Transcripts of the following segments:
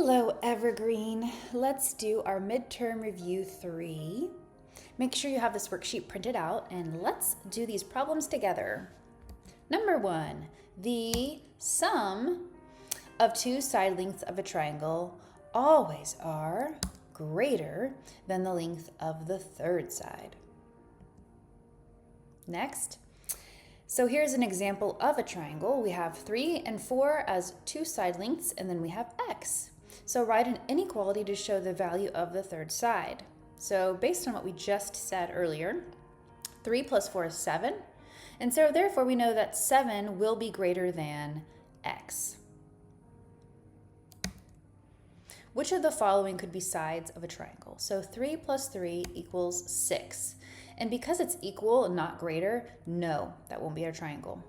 Hello, Evergreen. Let's do our midterm review 3. Make sure you have this worksheet printed out and let's do these problems together. Number 1, the sum of two side lengths of a triangle always are greater than the length of the third side. Next, so here's an example of a triangle. We have 3 and 4 as two side lengths, and then we have x. So write an inequality to show the value of the third side. So based on what we just said earlier, 3 plus 4 is 7. And so therefore we know that 7 will be greater than x. Which of the following could be sides of a triangle? So 3 plus 3 equals 6. And because it's equal and not greater, no, that won't be our triangle.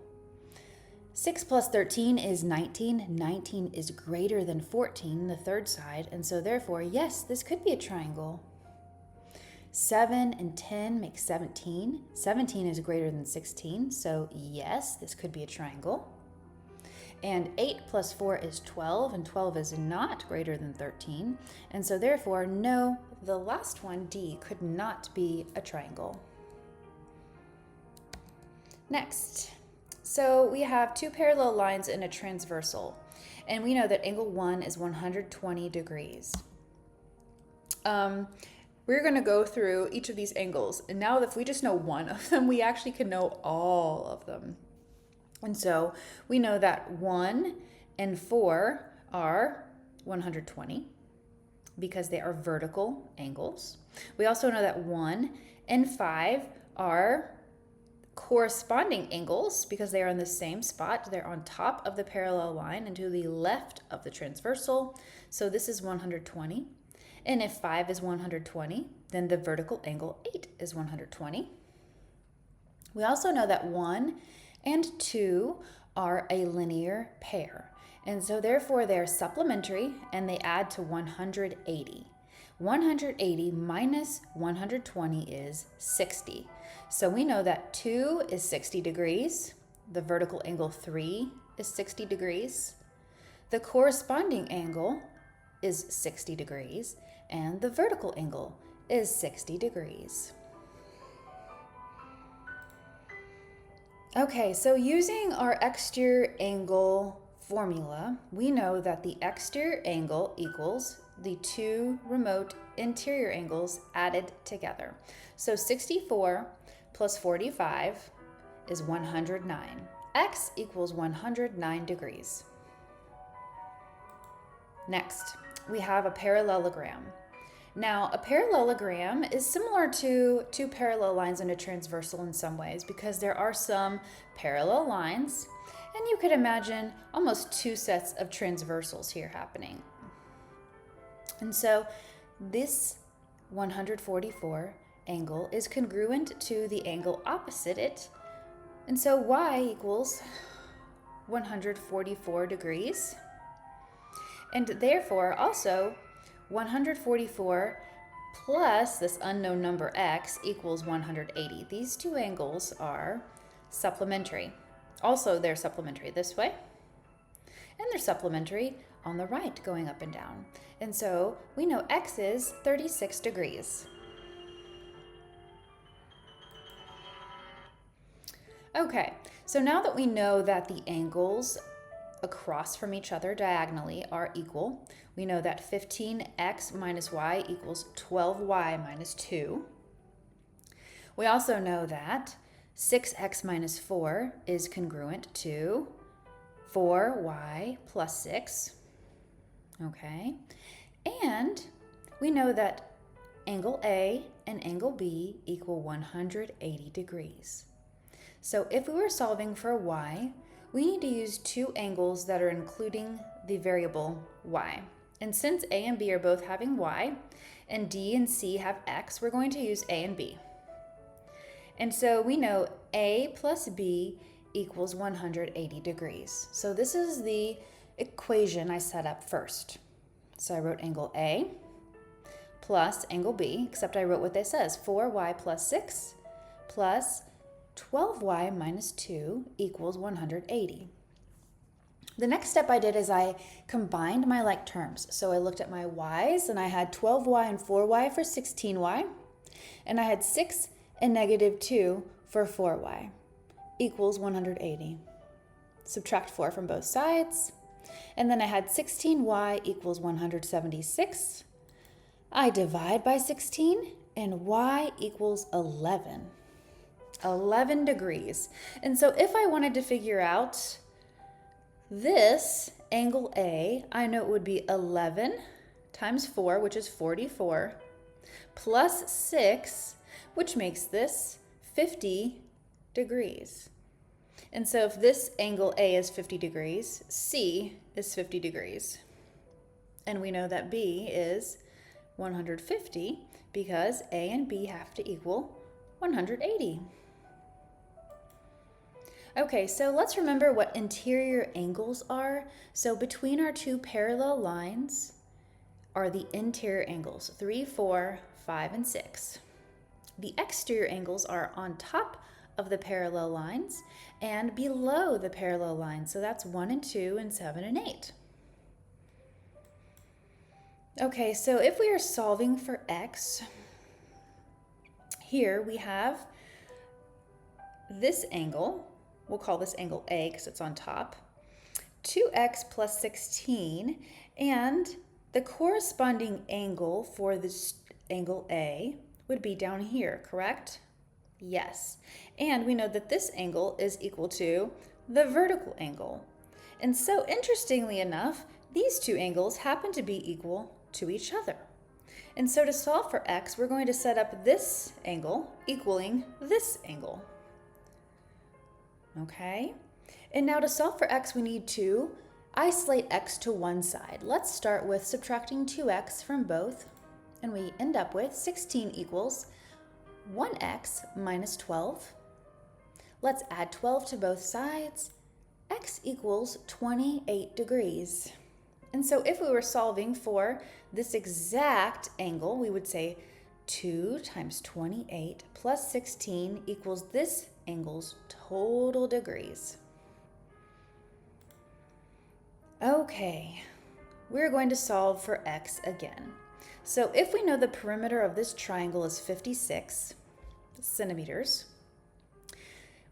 6 plus 13 is 19. 19 is greater than 14, the third side, and so therefore, yes, this could be a triangle. 7 and 10 make 17. 17 is greater than 16, so yes, this could be a triangle. And 8 plus 4 is 12, and 12 is not greater than 13. And so therefore, no, the last one, D, could not be a triangle. Next, so we have two parallel lines in a transversal. And we know that angle 1 is 120 degrees. We're going to go through each of these angles. And now if we just know one of them, we actually can know all of them. And so we know that 1 and 4 are 120 because they are vertical angles. We also know that 1 and 5 are corresponding angles because they are in the same spot. They're on top of the parallel line and to the left of the transversal. So this is 120. And if 5 is 120, then the vertical angle 8 is 120. We also know that 1 and 2 are a linear pair. And so therefore they're supplementary and they add to 180. 180 minus 120 is 60. So we know that 2 is 60 degrees. The vertical angle 3 is 60 degrees. The corresponding angle is 60 degrees. And the vertical angle is 60 degrees. Okay, so using our exterior angle formula, we know that the exterior angle equals the two remote interior angles added together. So 64 plus 45 is 109. X equals 109 degrees. Next, we have a parallelogram. Now, a parallelogram is similar to two parallel lines in a transversal in some ways because there are some parallel lines, and you could imagine almost two sets of transversals here happening. And so this 144 angle is congruent to the angle opposite it, and so y equals 144 degrees. And therefore, also, 144 plus this unknown number x equals 180. These two angles are supplementary. Also, they're supplementary this way, and they're supplementary on the right, going up and down. And so we know x is 36 degrees. Okay, so now that we know that the angles across from each other diagonally are equal, we know that 15x minus y equals 12y minus 2. We also know that 6x minus 4 is congruent to 4y plus 6. Okay, and we know that angle A and angle B equal 180 degrees. So if we were solving for y, we need to use two angles that are including the variable y. And since A and B are both having y, and D and C have x, we're going to use A and B. And so we know A plus B equals 180 degrees. So this is the equation I set up first. So I wrote angle A plus angle B, except I wrote what this says, 4y plus 6 plus 12y minus 2 equals 180. The next step I did is I combined my like terms. So I looked at my y's and I had 12y and 4y for 16y. And I had 6 and negative 2 for 4y equals 180. Subtract 4 from both sides. And then I had 16y equals 176. I divide by 16 and y equals 11. 11 degrees. And so if I wanted to figure out this angle A, I know it would be 11 times 4, which is 44, plus 6, which makes this 50 degrees. And so if this angle A is 50 degrees, C is 50 degrees. And we know that B is 150 because A and B have to equal 180. Okay, so let's remember what interior angles are. So between our two parallel lines are the interior angles, 3, 4, 5, and 6. The exterior angles are on top of the parallel lines and below the parallel lines. So that's 1 and 2 and 7 and 8. Okay, so if we are solving for x, here we have this angle. We'll call this angle A because it's on top. 2x plus 16, and the corresponding angle for this angle A would be down here, correct? Yes. And we know that this angle is equal to the vertical angle. And so interestingly enough, these two angles happen to be equal to each other. And so to solve for x, we're going to set up this angle equaling this angle. Okay, and now to solve for x, we need to isolate x to one side. Let's start with subtracting 2x from both, and we end up with 16 equals 1x minus 12. Let's add 12 to both sides. X equals 28 degrees. And so if we were solving for this exact angle, we would say 2 times 28 plus 16 equals this angle's total degrees. Okay, we're going to solve for x again. So if we know the perimeter of this triangle is 56 centimeters,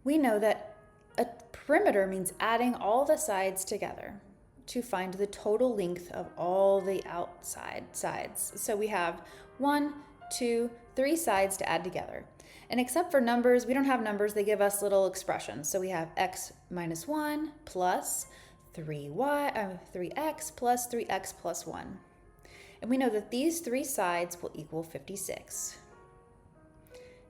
we know that a perimeter means adding all the sides together to find the total length of all the outside sides. So we have 1, 2, 3 sides to add together. And except for numbers, we don't have numbers, they give us little expressions. So we have x minus 1 plus 3x plus 3x plus 1. And we know that these three sides will equal 56.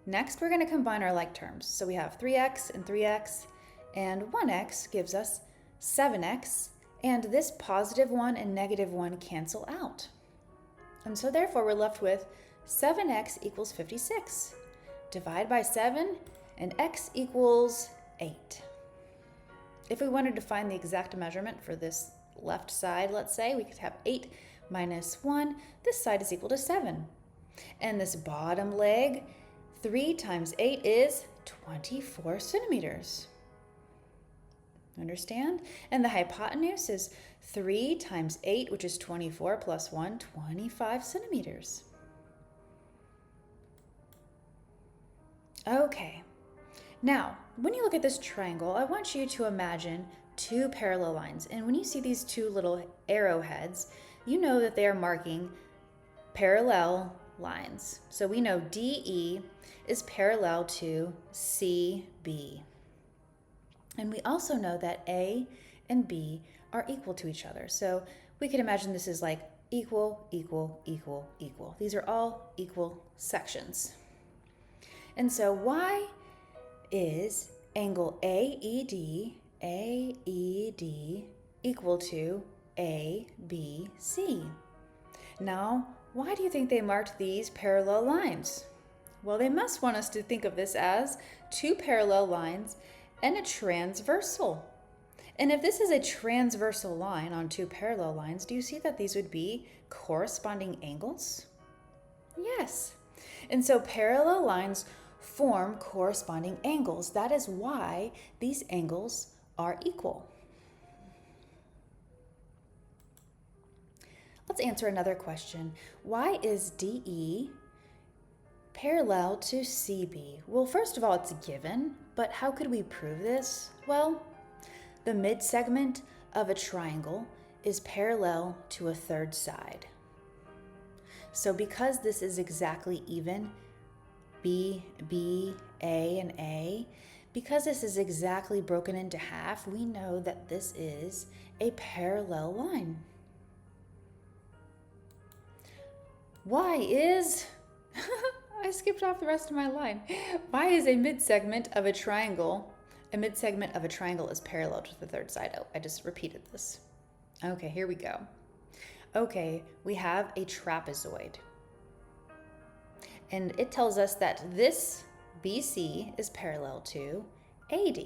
Next, we're going to combine our like terms. So we have 3x, and 1x gives us 7x, and this positive 1 and negative 1 cancel out. And so therefore, we're left with 7x equals 56. Divide by 7, and x equals 8. If we wanted to find the exact measurement for this left side, let's say, we could have 8 minus 1. This side is equal to 7. And this bottom leg, 3 times 8 is 24 centimeters. Understand? And the hypotenuse is 3 times 8, which is 24 plus 1, 25 centimeters. Okay, now when you look at this triangle, I want you to imagine two parallel lines. And when you see these two little arrowheads, you know that they are marking parallel lines. So we know DE is parallel to CB. And we also know that A and B are equal to each other. So we could imagine this is like equal, equal, equal, equal. These are all equal sections. And so y is angle AED equal to ABC. Now, why do you think they marked these parallel lines? Well, they must want us to think of this as two parallel lines and a transversal. And if this is a transversal line on two parallel lines, do you see that these would be corresponding angles? Yes. And so parallel lines form corresponding angles. That is why these angles are equal. Let's answer another question. Why is DE parallel to CB? Well, first of all, it's a given, but how could we prove this? Well, the midsegment of a triangle is parallel to a third side. So because this is exactly even, B, B, A, and A, because this is exactly broken into half, we know that this is a parallel line. Why is, I skipped off the rest of my line. Why is a midsegment of a triangle is parallel to the third side? Oh, I just repeated this. Okay, here we go. Okay, we have a trapezoid. And it tells us that this BC is parallel to AD,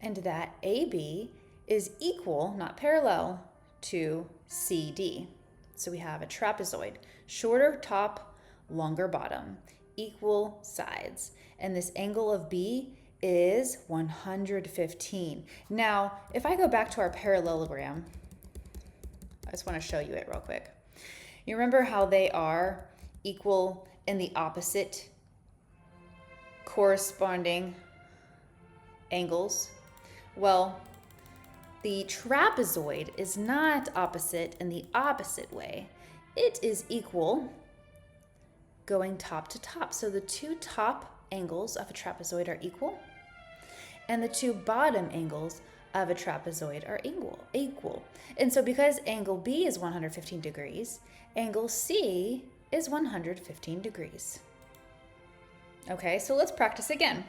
and that AB is equal, not parallel, to CD. So we have a trapezoid, shorter top, longer bottom, equal sides. And this angle of B is 115. Now, if I go back to our parallelogram, I just want to show you it real quick. You remember how they are equal in the opposite corresponding angles? Well, the trapezoid is not opposite in the opposite way. It is equal going top to top. So the two top angles of a trapezoid are equal, and the two bottom angles of a trapezoid are equal. And so because angle B is 115 degrees, angle C is 115 degrees. Okay, so let's practice again.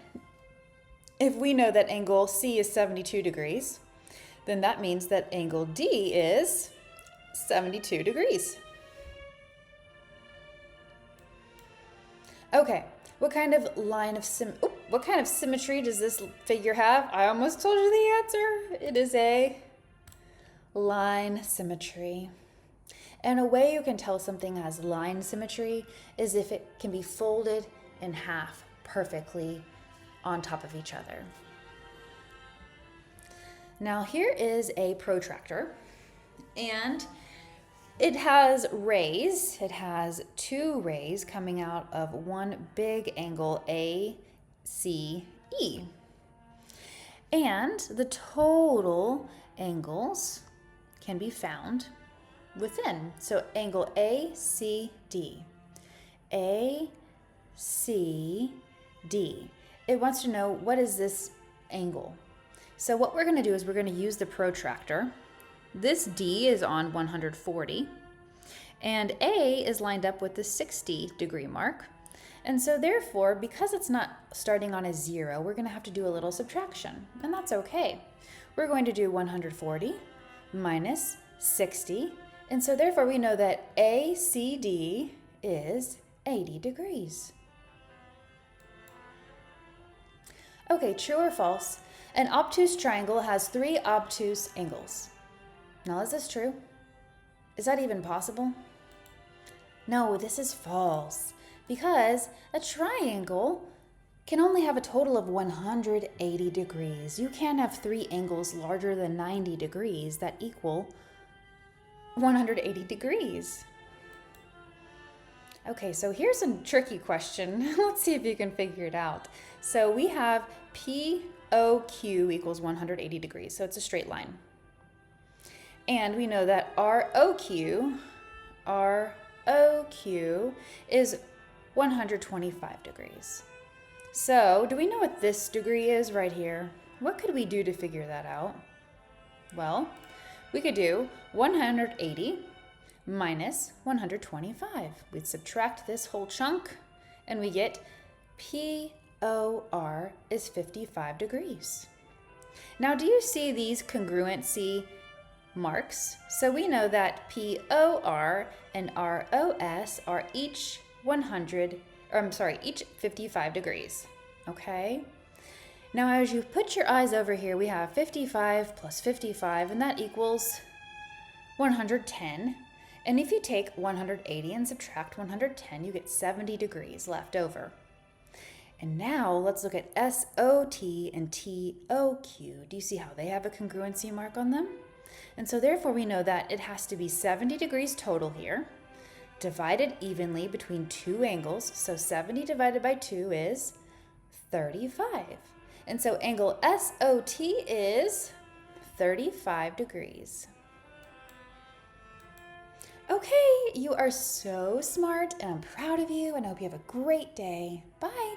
If we know that angle C is 72 degrees, then that means that angle D is 72 degrees. Okay, what kind of symmetry does this figure have? I almost told you the answer. It is a line symmetry. And a way you can tell something has line symmetry is if it can be folded in half perfectly on top of each other. Now here is a protractor, and it has rays. It has two rays coming out of one big angle ACE. And the total angles can be found within. So angle ACD. ACD. It wants to know, what is this angle? So what we're going to do is we're going to use the protractor. This D is on 140, and A is lined up with the 60 degree mark. And so therefore, because it's not starting on a 0, we're going to have to do a little subtraction, and that's okay. We're going to do 140 minus 60, and so therefore we know that ACD is 80 degrees. Okay, true or false? An obtuse triangle has 3 obtuse angles. Now, is this true? Is that even possible? No, this is false, because a triangle can only have a total of 180 degrees. You can't have 3 angles larger than 90 degrees that equal 180 degrees. Okay, so here's a tricky question. Let's see if you can figure it out. So we have POQ equals 180 degrees, so it's a straight line. And we know that ROQ is 125 degrees. So do we know what this degree is right here? What could we do to figure that out? Well, we could do 180 minus 125. We'd subtract this whole chunk, and we get POR is 55 degrees. Now, do you see these congruency marks? So we know that POR and ROS are each 55 degrees, okay? Now, as you put your eyes over here, we have 55 plus 55, and that equals 110. And if you take 180 and subtract 110, you get 70 degrees left over. And now let's look at SOT and TOQ. Do you see how they have a congruency mark on them? And so therefore we know that it has to be 70 degrees total here, divided evenly between two angles. So 70 divided by 2 is 35. And so angle SOT is 35 degrees. Okay, you are so smart, and I'm proud of you, and I hope you have a great day. Bye.